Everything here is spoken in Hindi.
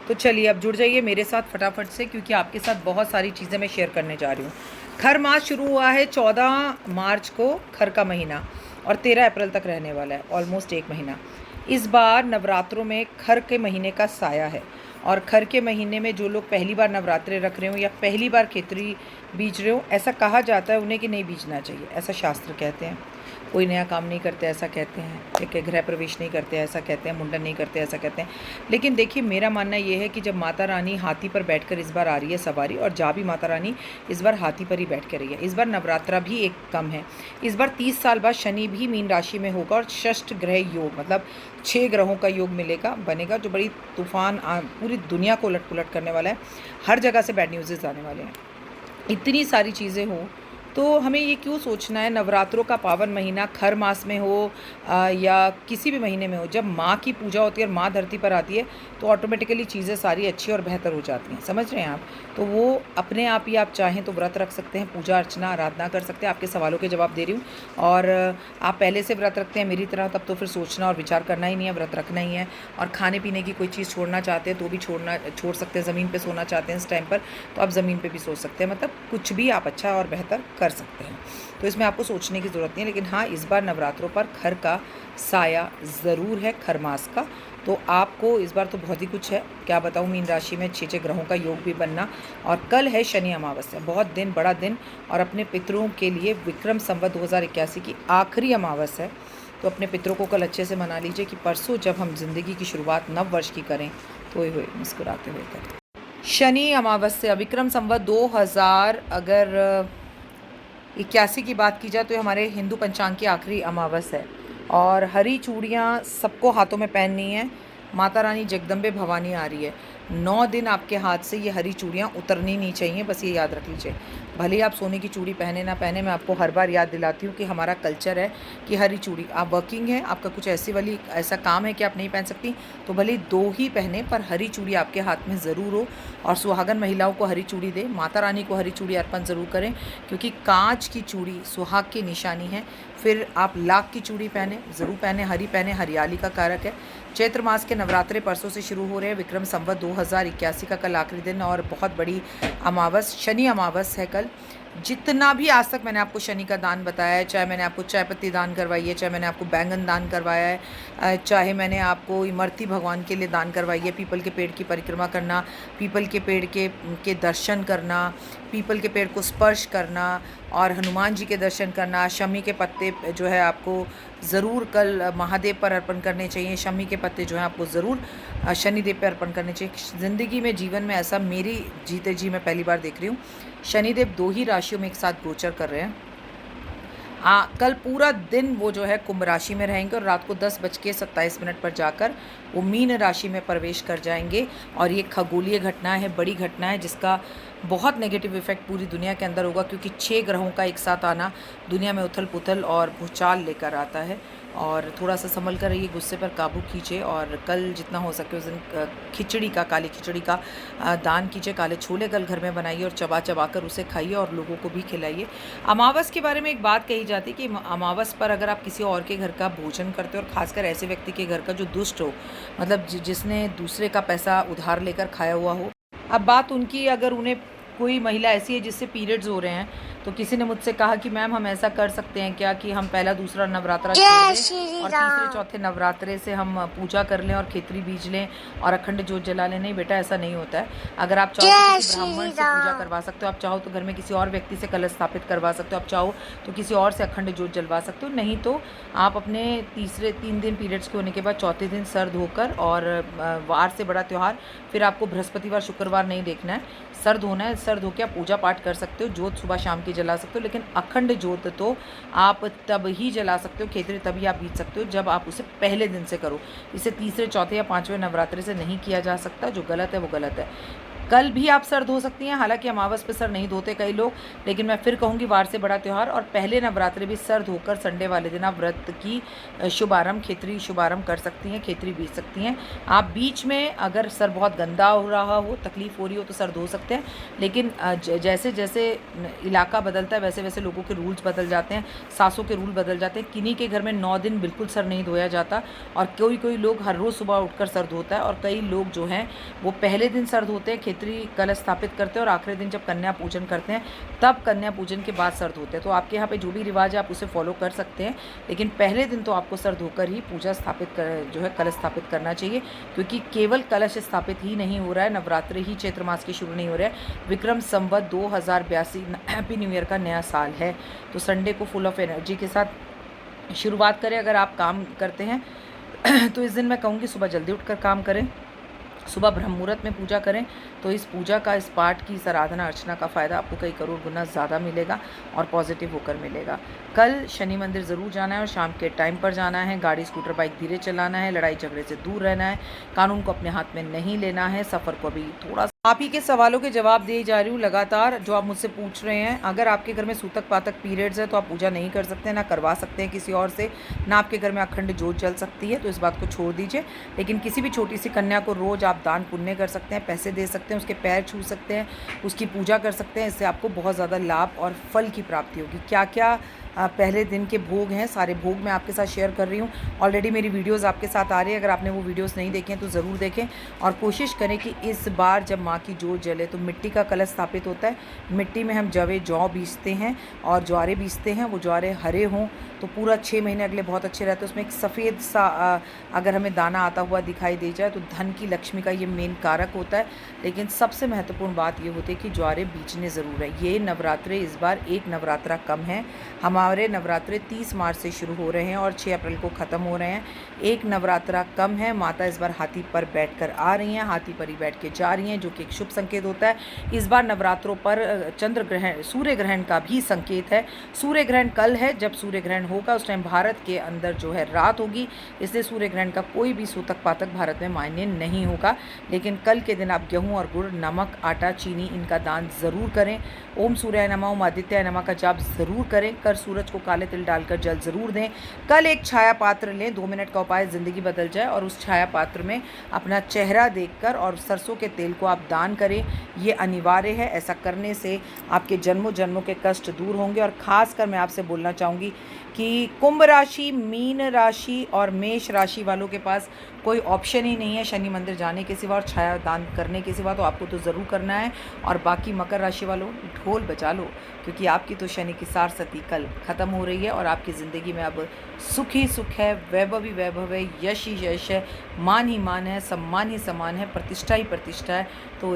तो चलिए अब जुड़ जाइए मेरे साथ फटाफट से, क्योंकि आपके साथ बहुत सारी चीज़ें मैं शेयर करने जा रही हूँ। खर मास शुरू हुआ है 14 मार्च को, खर का महीना, और 13 अप्रैल तक रहने वाला है, ऑलमोस्ट 1 महीना। इस बार नवरात्रों में खर के महीने का साया है, और खर के महीने में जो लोग पहली बार नवरात्रे रख रहे हो या पहली बार खेतरी बीज रहे हो, ऐसा कहा जाता है उन्हें कि नहीं बीजना चाहिए, ऐसा शास्त्र कहते हैं। कोई नया काम नहीं करते ऐसा कहते हैं, ठीक है, गृह प्रवेश नहीं करते ऐसा कहते हैं, मुंडन नहीं करते ऐसा कहते हैं। लेकिन देखिए, मेरा मानना ये है कि जब माता रानी हाथी पर बैठकर इस बार आ रही है सवारी, और जा भी माता रानी इस बार हाथी पर ही बैठ कर रही है, इस बार नवरात्रा भी एक कम है। इस बार 30 साल बाद शनि भी मीन राशि में होगा, और षष्ठ ग्रह योग, मतलब 6 ग्रहों का योग बनेगा, जो बड़ी तूफान पूरी दुनिया को उलट पुलट करने वाला है। हर जगह से बैड न्यूज़ आने वाले हैं। इतनी सारी चीज़ें हों तो हमें ये क्यों सोचना है, नवरात्रों का पावन महीना खर मास में हो या किसी भी महीने में हो, जब माँ की पूजा होती है और माँ धरती पर आती है तो ऑटोमेटिकली चीज़ें सारी अच्छी और बेहतर हो जाती हैं। समझ रहे हैं आप? तो वो अपने आप ही आप चाहें तो व्रत रख सकते हैं, पूजा अर्चना आराधना कर सकते हैं। आपके सवालों के जवाब दे रही हूँ। और आप पहले से व्रत रखते हैं मेरी तरह, तब तो फिर सोचना और विचार करना ही नहीं है, व्रत रखना ही है। और खाने पीने की कोई चीज़ छोड़ना चाहते हैं तो भी छोड़ सकते हैं। ज़मीन पर सोना चाहते हैं इस टाइम पर तो आप ज़मीन पर भी सो सकते हैं। मतलब कुछ भी आप अच्छा और बेहतर कर सकते हैं, तो इसमें आपको सोचने की ज़रूरत नहीं है। लेकिन हाँ, इस बार नवरात्रों पर खर का साया ज़रूर है, खर मास का। तो आपको इस बार तो बहुत ही कुछ है, क्या बताऊँ। मीन राशि में 6 ग्रहों का योग भी बनना, और कल है शनि अमावस्या, बहुत दिन बड़ा दिन, और अपने पितरों के लिए विक्रम संवत 2081 की आखिरी अमावस्या है। तो अपने पितरों को कल अच्छे से मना लीजिए कि परसों जब हम ज़िंदगी की शुरुआत नव वर्ष की करें तो हुए मुस्कुराते हुए करें। शनि अमावस्या विक्रम संवत 2000 अगर 81 की बात की जाए तो हमारे हिंदू पंचांग की आखिरी अमावस्या है। और हरी चूड़ियाँ सबको हाथों में पहननी है। माता रानी जगदम्बे भवानी आ रही है, 9 दिन आपके हाथ से ये हरी चूड़ियाँ उतरनी नहीं चाहिए, बस ये याद रख लीजिए। भले ही आप सोने की चूड़ी पहने ना पहने, मैं आपको हर बार याद दिलाती हूँ कि हमारा कल्चर है कि हरी चूड़ी, आप वर्किंग हैं, आपका कुछ ऐसा काम है कि आप नहीं पहन सकती, तो भले ही 2 ही पहने, पर हरी चूड़ी आपके हाथ में ज़रूर हो। और सुहागन महिलाओं को हरी चूड़ी दें, माता रानी को हरी चूड़ी अर्पण ज़रूर करें, क्योंकि कांच की चूड़ी सुहाग की निशानी है। फिर आप लाख की चूड़ी पहने, ज़रूर पहने, हरी पहने, हरियाली का कारक है। चैत्र मास के नवरात्रे परसों से शुरू हो रहे हैं, विक्रम संवत 2081 का कल आखिरी दिन, और बहुत बड़ी अमावस, शनि अमावस है कल। जितना भी आज तक मैंने आपको शनि का दान बताया है, चाहे मैंने आपको चाय पत्ती दान करवाई है, चाहे मैंने आपको बैंगन दान करवाया है, चाहे मैंने आपको इमरती भगवान के लिए दान करवाई है, पीपल के पेड़ की परिक्रमा करना, पीपल के पेड़ के दर्शन करना, पीपल के पेड़ को स्पर्श करना, और हनुमान जी के दर्शन करना, शमी के पत्ते जो है आपको ज़रूर कल महादेव पर अर्पण करने चाहिए। शमी के पत्ते जो हैं आपको ज़रूर शनिदेव पर अर्पण करने चाहिए। ज़िंदगी में, जीवन में ऐसा मेरी जीते जी मैं पहली बार देख रही हूँ। शनिदेव 2 ही राशियों में एक साथ गोचर कर रहे हैं। कल पूरा दिन वो जो है कुंभ राशि में रहेंगे, और रात को 10:27 पर जाकर वो मीन राशि में प्रवेश कर जाएंगे। और ये खगोलीय घटना है, बड़ी घटना है, जिसका बहुत नेगेटिव इफेक्ट पूरी दुनिया के अंदर होगा, क्योंकि 6 ग्रहों का एक साथ आना दुनिया में उथल पुथल और भूचाल लेकर आता है। और थोड़ा सा संभल कर रहिए, गुस्से पर काबू कीजिए, और कल जितना हो सके उस दिन खिचड़ी का, काली खिचड़ी का दान कीजिए। काले छोले कल घर में बनाइए और चबा चबा कर उसे खाइए, और लोगों को भी खिलाइए। अमावस के बारे में एक बात कही जाती है कि अमावस पर अगर आप किसी और के घर का भोजन करते हो, और ख़ासकर ऐसे व्यक्ति के घर का जो दुष्ट हो, मतलब जिसने दूसरे का पैसा उधार लेकर खाया हुआ हो। अब बात उनकी, अगर उन्हें कोई महिला ऐसी है जिससे पीरियड्स हो रहे हैं, तो किसी ने मुझसे कहा कि मैम हम ऐसा कर सकते हैं क्या कि हम पहला दूसरा नवरात्रा छोड़ दें और तीसरे चौथे नवरात्रे से हम पूजा कर लें और खेतरी बीज लें और अखंड जोत जला लें। नहीं बेटा, ऐसा नहीं होता है। अगर आप चाहो तो किसी ब्राह्मण से पूजा करवा सकते हो, आप चाहो तो घर में किसी और व्यक्ति से कलश स्थापित करवा सकते हो, आप चाहो तो किसी और से अखंड जोत जलवा सकते हो। नहीं तो आप अपने 3 दिन पीरियड्स के होने के बाद चौथे दिन सर धोकर, और वार से बड़ा त्यौहार फिर आपको बृहस्पतिवार शुक्रवार नहीं देखना है, सर धोना है। सर धो के आप पूजा पाठ कर सकते हो, जोत सुबह शाम की जला सकते हो, लेकिन अखंड जोत तो आप तब ही जला सकते हो, खेतरी तभी आप बीज सकते हो जब आप उसे पहले दिन से करो। इसे तीसरे चौथे या 5वें नवरात्रे से नहीं किया जा सकता। जो गलत है वो गलत है। कल भी आप सर धो सकती हैं, हालांकि अमावस पे सर नहीं धोते कई लोग, लेकिन मैं फिर कहूँगी वार से बड़ा त्यौहार और पहले नवरात्रि भी सर धोकर संडे वाले दिन आप व्रत की शुभारंभ, खेतरी शुभारंभ कर सकती हैं, खेतरी बीज सकती हैं। आप बीच में अगर सर बहुत गंदा हो रहा हो, तकलीफ़ हो रही हो तो सर धो सकते हैं, लेकिन जैसे जैसे इलाका बदलता है वैसे वैसे लोगों के रूल्स बदल जाते हैं, सासों के रूल बदल जाते हैं। किन्हीं के घर में 9 दिन बिल्कुल सर नहीं धोया जाता और कोई कोई लोग हर रोज़ सुबह उठकर सर धोता है, और कई लोग जो हैं वो पहले दिन सर धोते हैं, खेतरी कलश स्थापित करते हैं, और आखिरी दिन जब कन्या पूजन करते हैं तब कन्या पूजन के बाद सर धोते हैं। तो आपके यहाँ पे जो भी रिवाज है आप उसे फॉलो कर सकते हैं, लेकिन पहले दिन तो आपको सर धोकर ही पूजा स्थापित कर जो है कलश स्थापित करना चाहिए, क्योंकि केवल कलश स्थापित ही नहीं हो रहा है, नवरात्रि ही चैत्र मास की शुरू नहीं हो रहा है, Vikram Samvat 2082 happy new year का नया साल है। तो संडे को फुल ऑफ एनर्जी के साथ शुरुआत करें। अगर आप काम करते हैं तो इस दिन मैं कहूँगी सुबह जल्दी उठकर काम करें, सुबह ब्रह्म मुहूर्त में पूजा करें, तो इस पूजा का, इस पाठ की, इस आराधना अर्चना का फ़ायदा आपको कई करोड़ गुना ज़्यादा मिलेगा और पॉजिटिव होकर मिलेगा। कल शनि मंदिर ज़रूर जाना है और शाम के टाइम पर जाना है। गाड़ी स्कूटर बाइक धीरे चलाना है, लड़ाई झगड़े से दूर रहना है, कानून को अपने हाथ में नहीं लेना है। सफ़र को अभी थोड़ा आप ही के सवालों के जवाब दिए जा रही हूँ लगातार, जो आप मुझसे पूछ रहे हैं। अगर आपके घर में सूतक पातक पीरियड्स है तो आप पूजा नहीं कर सकते, ना करवा सकते हैं किसी और से, ना आपके घर में अखंड जोत जल सकती है, तो इस बात को छोड़ दीजिए। लेकिन किसी भी छोटी सी कन्या को रोज़ आप दान पुण्य कर सकते हैं, पैसे दे सकते हैं, उसके पैर छू सकते हैं, उसकी पूजा कर सकते हैं। इससे आपको बहुत ज़्यादा लाभ और फल की प्राप्ति होगी। क्या क्या पहले दिन के भोग हैं, सारे भोग मैं आपके साथ शेयर कर रही हूँ। ऑलरेडी मेरी वीडियोस आपके साथ आ रही है, अगर आपने वो वीडियोस नहीं देखे हैं तो ज़रूर देखें, और कोशिश करें कि इस बार जब माँ की जोत जले तो मिट्टी का कलश स्थापित होता है, मिट्टी में हम जौ बीजते हैं और ज्वारे बीजते हैं, वो ज्वारे हरे हों तो पूरा 6 महीने अगले बहुत अच्छे रहते हैं। उसमें एक सफ़ेद सा अगर हमें दाना आता हुआ दिखाई दे जाए तो धन की, लक्ष्मी का ये मेन कारक होता है। लेकिन सबसे महत्वपूर्ण बात ये होती है कि ज्वारे बीजने ज़रूर है। ये नवरात्रे इस बार एक नवरात्रा कम है, हमारे नवरात्रे 30 मार्च से शुरू हो रहे हैं और 6 अप्रैल को ख़त्म हो रहे हैं। एक नवरात्रा कम है। माता इस बार हाथी पर बैठकर आ रही हैं, हाथी पर ही बैठ के जा रही हैं, जो कि एक शुभ संकेत होता है। इस बार नवरात्रों पर चंद्र ग्रहण, सूर्य ग्रहण का भी संकेत है। सूर्य ग्रहण कल है, जब सूर्य ग्रहण होगा उस टाइम भारत के अंदर जो है रात होगी, इसलिए सूर्य ग्रहण का कोई भी सूतक पातक भारत में मान्य नहीं होगा। लेकिन कल के दिन आप गेहूँ और गुड़, नमक, आटा, चीनी इनका दान ज़रूर करें। ओम सूर्याय नमः, ओम आदित्याय नमः का जाप ज़रूर करें। कल सूरज को काले तिल डालकर जल ज़रूर दें। कल एक छाया पात्र लें, 2 मिनट का उपाय ज़िंदगी बदल जाए, और उस छाया पात्र में अपना चेहरा देखकर और सरसों के तेल को आप दान करें। ये अनिवार्य है, ऐसा करने से आपके जन्मों जन्मों के कष्ट दूर होंगे। और ख़ासकर मैं आपसे बोलना चाहूँगी कि कुंभ राशि, मीन राशि और मेष राशि वालों के पास कोई ऑप्शन ही नहीं है शनि मंदिर जाने के सिवा और छाया दान करने के सिवा, तो आपको तो ज़रूर करना है। और बाकी मकर राशि वालों, ढोल बजा लो, क्योंकि आपकी तो शनि की सारसती कल ख़त्म हो रही है और आपकी ज़िंदगी में अब सुख ही सुख है, वैभव ही वैभव है, यश ही यश है, मान ही मान है, सम्मान ही सम्मान है, प्रतिष्ठा ही प्रतिष्ठा है। तो